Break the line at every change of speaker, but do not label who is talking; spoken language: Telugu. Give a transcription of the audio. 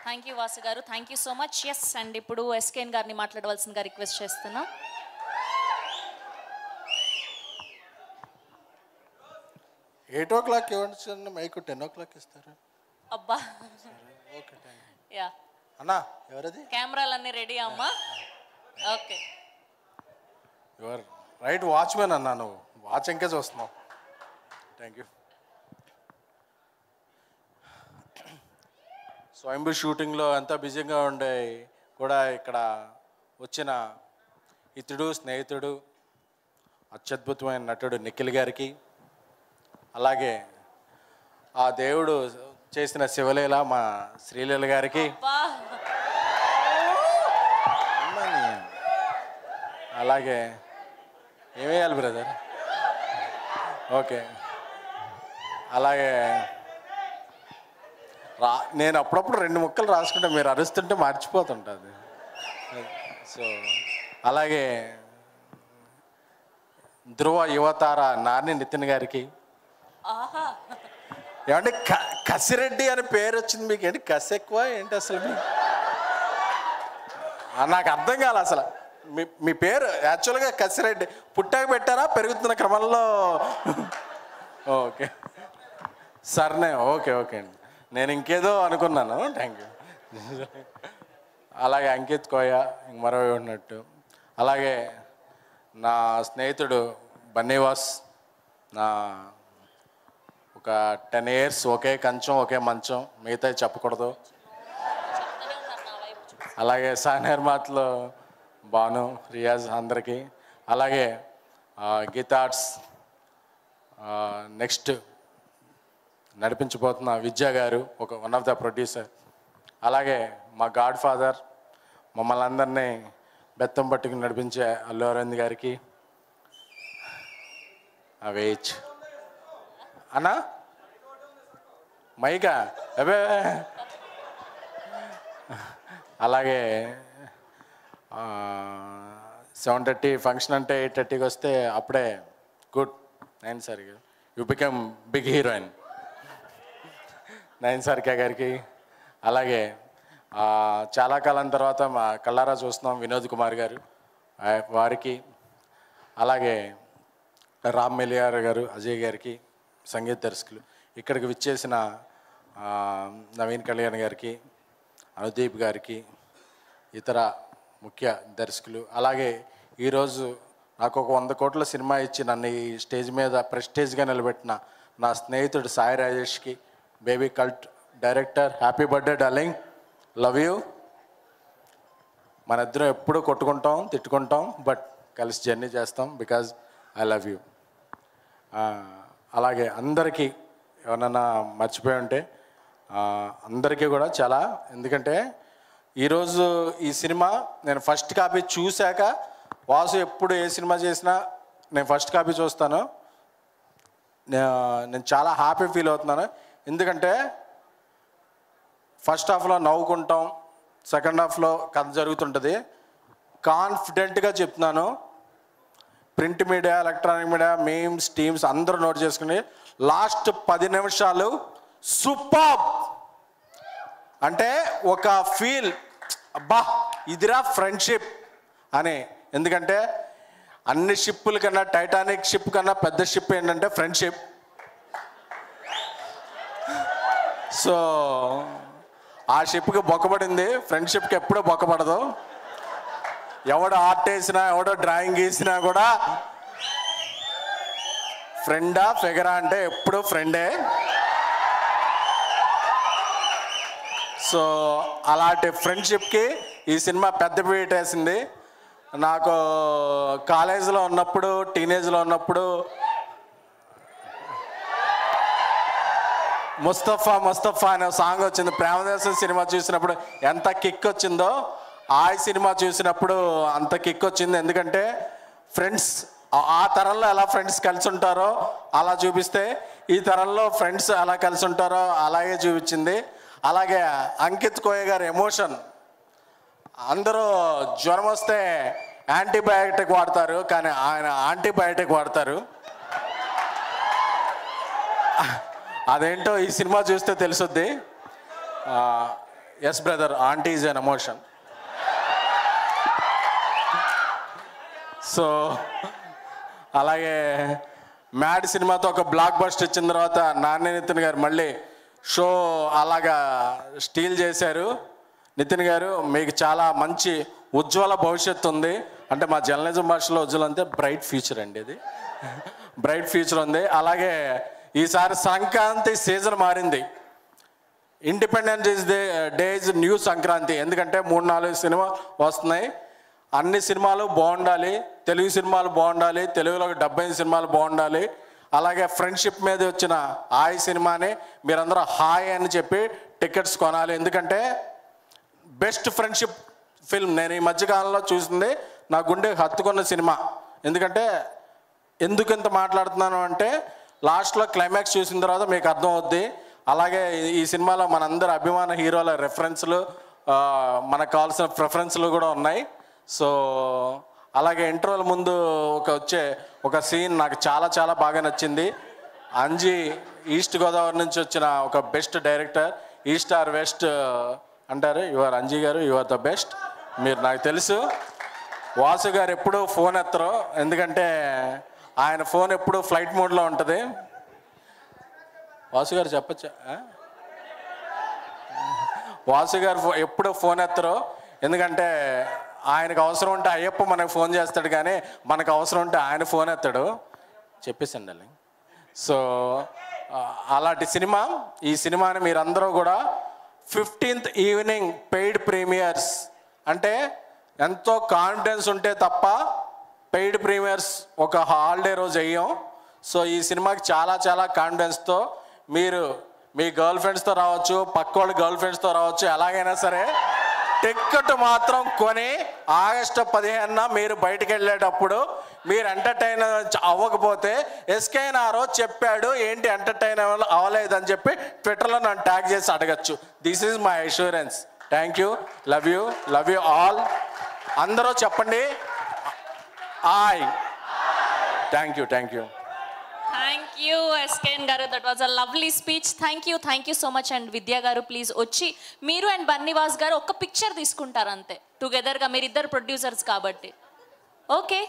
థ్యాంక్ యూ వాసు గారు, thank you so much. Yes and ఇప్పుడు ఎస్కేఎన్ గారిని మాట్లాడవలసిందిగా రిక్వెస్ట్ చేస్తున్నా.
8 o'clock ఇవ్వండి, మైకు 10 o'clock ఇస్తారు.
అబ్బా
ఓకే
యా
అన్నా, ఎవరది?
కెమెరాలన్నీ రెడీ అమ్మా. ఓకే,
యువర్ రైట్ వాచ్మెన్ అన్నా, నువ్వు వాచ్ ఇంకా చూస్తున్నావు. Thank you. స్వయంభూ షూటింగ్లో అంతా బిజీగా ఉండే కూడా ఇక్కడ వచ్చిన ఇతడు స్నేహితుడు అత్యద్భుతమైన నటుడు నిఖిల్ గారికి, అలాగే ఆ దేవుడు చేసిన శివలీల మా శ్రీలీల గారికి, అలాగే ఏమేయాలి బ్రదర్, ఓకే, అలాగే నేను అప్పుడప్పుడు 2 ముక్కలు రాసుకుంటే మీరు అరుస్తుంటే మర్చిపోతుంటుంది. సో అలాగే ధ్రువ యువతార నాని నితిన్ గారికి, ఏమంటే కసిరెడ్డి అని పేరు వచ్చింది మీకు, ఏంటి కసి ఎక్కువ ఏంటి అసలు నాకు అర్థం కాలే అసలు. మీ పేరు యాక్చువల్గా కసిరెడ్డి, పుట్టాక పెట్టారా పెరుగుతున్న క్రమంలో? ఓకే సర్నే, ఓకే ఓకే అండి, నేను ఇంకేదో అనుకున్నాను. Thank you. అలాగే అంకిత్ కోయ మరో ఉన్నట్టు, అలాగే నా స్నేహితుడు బన్నీవాస్, నా ఒక 10 years ఒకే కంచం ఒకే మంచం, మిగతా చెప్పకూడదు. అలాగే సానిర్మాత్లో బాను రియాజ్ అందరికీ, అలాగే గీతార్ట్స్ నెక్స్ట్ నడిపించబోతున్న విద్యా గారు, ఒక వన్ ఆఫ్ ద ప్రొడ్యూసర్, అలాగే మా గాడ్ ఫాదర్ మమ్మల్ని అందరినీ బెత్తం పట్టుకుని నడిపించే అల్లు అరవింద్ గారికి, వేచ్ అన్నా మైకా అవే, అలాగే 7:30 ఫంక్షన్ అంటే 8:30కి వస్తే అప్పుడే గుడ్ 9 సార్కి యూ బికమ్ బిగ్ హీరోయిన్ 9 సార్కే గారికి, అలాగే చాలా కాలం తర్వాత మా కళ్ళారా చూస్తున్నాం వినోద్ కుమార్ గారు వారికి, అలాగే రామ్ మెలియార్ గారు అజయ్ గారికి సంగీత దర్శకులు, ఇక్కడికి విచ్చేసిన నవీన్ కళ్యాణ్ గారికి, అనుదీప్ గారికి, ఇతర ముఖ్య దర్శకులు, అలాగే ఈరోజు నాకు ఒక 100 కోట్ల సినిమా ఇచ్చి నన్ను ఈ స్టేజ్ మీద ప్రెస్టేజ్గా నిలబెట్టిన నా స్నేహితుడు సాయి రాజేష్కి, baby cult director, happy birthday darling, love you. మన ఇద్దరం ఎప్పుడూ కొట్టుకుంటాం తిట్టుకుంటాం, బట్ కలిసి జర్నీ చేస్తాం బికాజ్ ఐ లవ్ యూ. అలాగే అందరికీ ఎవరన్నా మర్చిపోయి ఉంటే అందరికీ కూడా చాలా, ఎందుకంటే ఈరోజు ఈ సినిమా నేను ఫస్ట్ కాపీ చూశాక, వాసు ఎప్పుడు ఏ సినిమా చేసినా నేను ఫస్ట్ కాపీ చూస్తాను, నేను చాలా హ్యాపీ ఫీల్ అవుతున్నాను. ఎందుకంటే ఫస్ట్ హాఫ్లో నవ్వుకుంటాం, సెకండ్ హాఫ్లో కథ జరుగుతుంటుంది. కాన్ఫిడెంట్గా చెప్తున్నాను, print media electronic media memes teams అందరూ నోట్ చేసుకుని లాస్ట్ 10 నిమిషాలు సూపర్ అంటే ఒక ఫీల్, అబ్బా ఇదిరా ఫ్రెండ్షిప్ అని. ఎందుకంటే అన్ని షిప్పుల కన్నా టైటానిక్ షిప్ కన్నా పెద్ద షిప్ ఏంటంటే ఫ్రెండ్షిప్. సో ఆ షిప్కి బొక్కబడింది, ఫ్రెండ్షిప్కి ఎప్పుడూ బొక్కబడదు. ఎవడో ఆర్ట్ వేసినా ఎవడో డ్రాయింగ్ గీసినా కూడా ఫ్రెండా ఫిగరా అంటే ఎప్పుడు ఫ్రెండే. సో అలాంటి ఫ్రెండ్షిప్కి ఈ సినిమా పెద్ద పీట వేసింది. నాకు కాలేజీలో ఉన్నప్పుడు టీనేజ్లో ఉన్నప్పుడు ముస్తఫా అనే సాంగ్ వచ్చింది. ప్రేమదేశం సినిమా చూసినప్పుడు ఎంత కిక్ వచ్చిందో ఆ సినిమా చూసినప్పుడు అంత కిక్ వచ్చింది. ఎందుకంటే ఫ్రెండ్స్ ఆ తరంలో ఎలా ఫ్రెండ్స్ కలిసి ఉంటారో అలా చూపిస్తే, ఈ తరంలో ఫ్రెండ్స్ ఎలా కలిసి ఉంటారో అలాగే చూపించింది. అలాగే అంకిత్ కోయ గారి ఎమోషన్, అందరూ జ్వరం వస్తే యాంటీబయాటిక్ వాడతారు, కానీ ఆయన యాంటీబయాటిక్ వాడతారు. అదేంటో ఈ సినిమా చూస్తే తెలుసుద్ది. Yes brother, aunty is an emotion. So అలాగే మ్యాడ్ సినిమాతో ఒక బ్లాక్ బస్టర్ ఇచ్చిన తర్వాత నాని నితిన్ గారు మళ్ళీ షో అలాగా స్టీల్ చేశారు. నితిన్ గారు మీకు చాలా మంచి ఉజ్వల భవిష్యత్తు ఉంది. అంటే మా జర్నలిజం భాషలో ఉజ్వలం అంటే బ్రైట్ ఫ్యూచర్ అండి, ఇది బ్రైట్ ఫ్యూచర్ ఉంది. అలాగే ఈసారి సంక్రాంతి సీజన్ మారింది. Independence day is new Sankranti. ఎందుకంటే 3-4 సినిమా వస్తున్నాయి. అన్ని సినిమాలు బాగుండాలి, తెలుగు సినిమాలు బాగుండాలి, తెలుగులో 75 సినిమాలు బాగుండాలి. అలాగే ఫ్రెండ్షిప్ మీద వచ్చిన హాయ్ సినిమాని మీరందరూ హాయ్ అని చెప్పి టికెట్స్ కొనాలి. ఎందుకంటే బెస్ట్ ఫ్రెండ్షిప్ ఫిల్మ్ నేను ఈ మధ్యకాలంలో చూసింది, నా గుండె హత్తుకున్న సినిమా. ఎందుకంటే ఎందుకు ఇంత మాట్లాడుతున్నాను అంటే లాస్ట్లో క్లైమాక్స్ చూసిన తర్వాత మీకు అర్థం అవుద్ది. అలాగే ఈ సినిమాలో మనందరి అభిమాన హీరోల రెఫరెన్స్లు, మనకు కావాల్సిన ప్రిఫరెన్స్లు కూడా ఉన్నాయి. సో అలాగే ఇంటర్వెల్ ముందు వచ్చే ఒక సీన్ నాకు చాలా చాలా బాగా నచ్చింది. అంజీ ఈస్ట్ గోదావరి నుంచి వచ్చిన ఒక best director, east or west అంటారు. యువర్ అంజీ గారు, యువర్ ద బెస్ట్. మీరు నాకు తెలుసు. వాసు గారు ఎప్పుడూ ఫోన్ ఎత్తరు, ఎందుకంటే ఆయన ఫోన్ ఎప్పుడు ఫ్లైట్ మోడ్లో ఉంటుంది. వాసు గారు చెప్పచ్చా? వాసు గారు ఎప్పుడు ఫోన్ ఎత్తరు, ఎందుకంటే ఆయనకు అవసరం ఉంటే అయ్యప్ప మనకు ఫోన్ చేస్తాడు, కానీ మనకు అవసరం ఉంటే ఆయన ఫోన్ ఎత్తాడు. చెప్పేసండి అలా. సో అలాంటి సినిమా. ఈ సినిమాని మీరందరూ కూడా 15th ఈవినింగ్ పెయిడ్ ప్రీమియర్స్, అంటే ఎంతో కాన్ఫిడెన్స్ ఉంటే తప్ప పెయిడ్ ప్రీమియర్స్ ఒక హాలిడే రోజు వేయం. సో ఈ సినిమాకి చాలా చాలా కాన్ఫిడెన్స్తో మీరు మీ గర్ల్ ఫ్రెండ్స్తో రావచ్చు, పక్క వాళ్ళ గర్ల్ ఫ్రెండ్స్తో రావచ్చు, ఎలాగైనా సరే టికెట్ మాత్రం కొని ఆగస్టు 15న మీరు బయటికి వెళ్ళేటప్పుడు మీరు ఎంటర్టైన్ అవ్వకపోతే ఎస్కేన్ ఆ రోజు చెప్పాడు ఏంటి ఎంటర్టైన్ అవ్వలేదని చెప్పి ట్విట్టర్లో నన్ను ట్యాగ్ చేసి అడగచ్చు. This is my assurance. Thank you, love you, love you all. అందరూ చెప్పండి hi. Thank you, thank you.
Thank you SKN గారు, that was a lovely speech. Thank you so much. And Vidya గారు ప్లీజ్ వచ్చి మీరు అండ్ బన్నీవాస్ గారు ఒక పిక్చర్ తీసుకుంటారు అంతే టుగెదర్గా, మీరిద్దరు ప్రొడ్యూసర్స్ కాబట్టి. ఓకే.